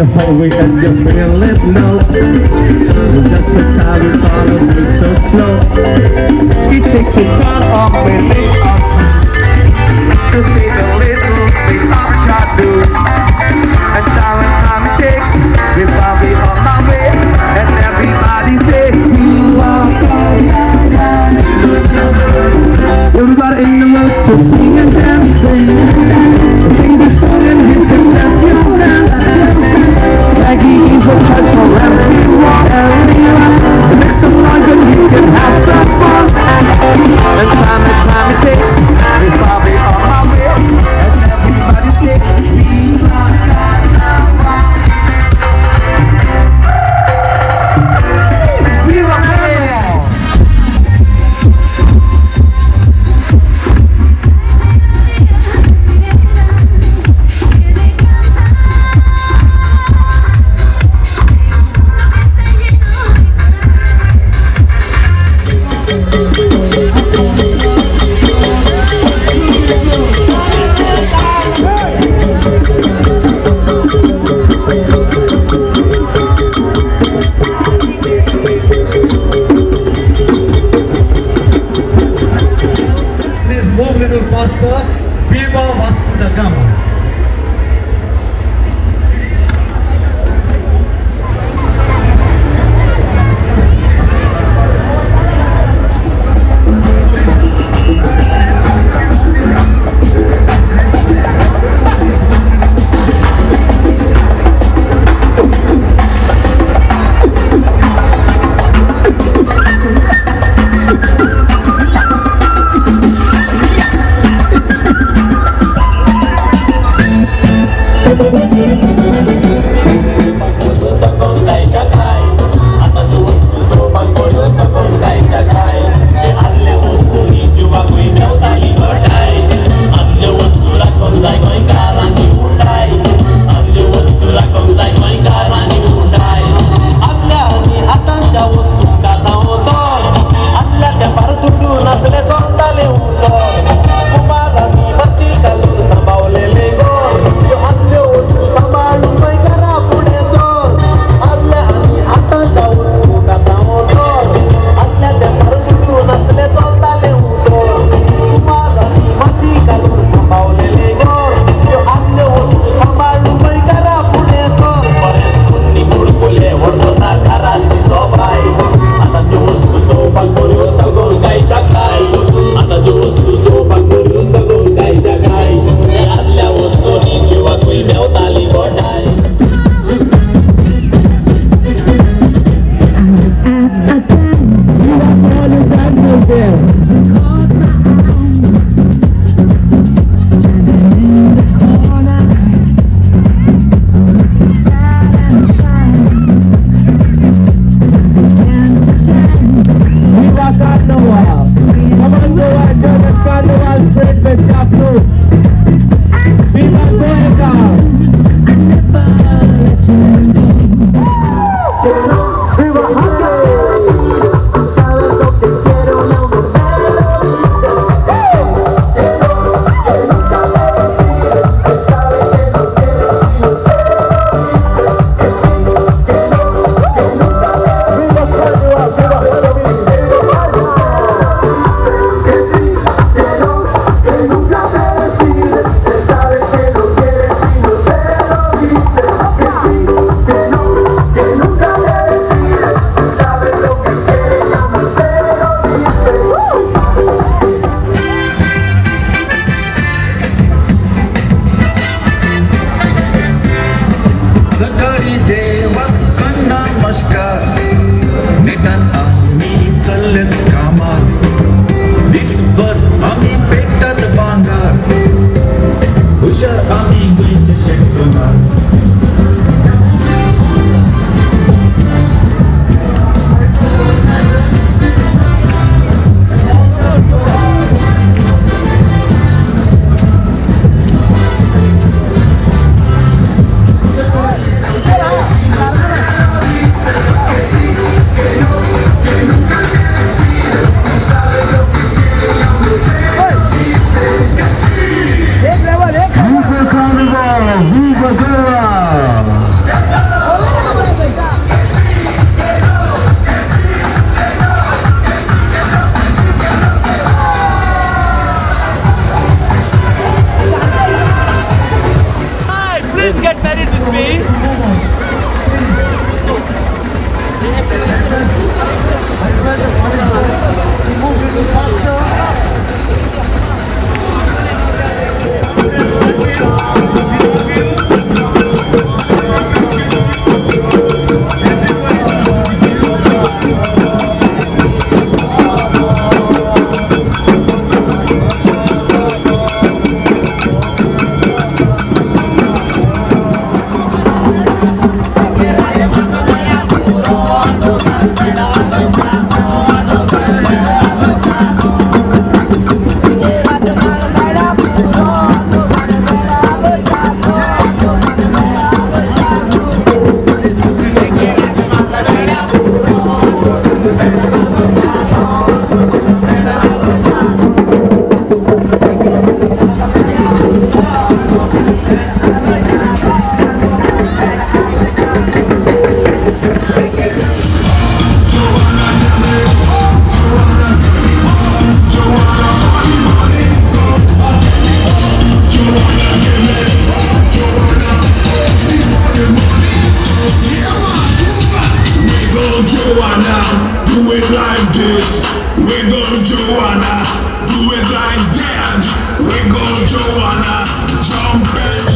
you're hungry and you're feeling low. Just a time you follow me so slow. It takes a ton of minute or two to see the little thing I try to do. And time it takes before we on my way. And everybody say you are fine. Everybody in the mood to sing and dance, so sing this song and you can let your dance. Maggie is a choice for everyone. Make some noise and you can have some fun. And time it takes before we on my way. And everybody say we are like that. We go Joanna, jumping.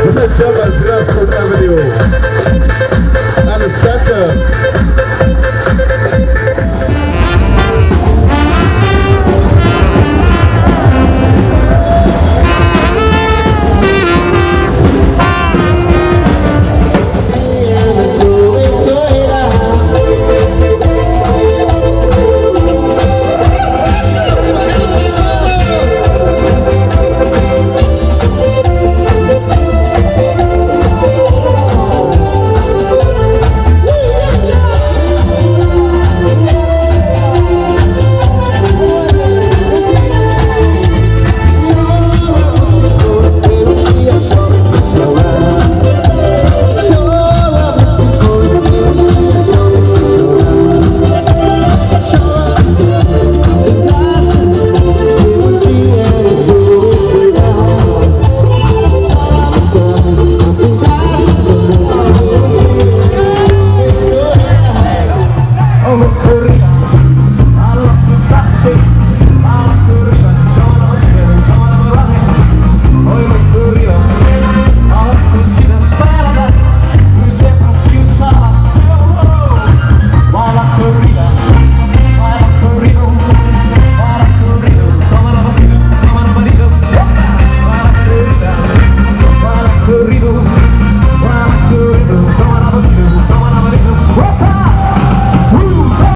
This is Juggle Transfer Avenue. And the center. Oh,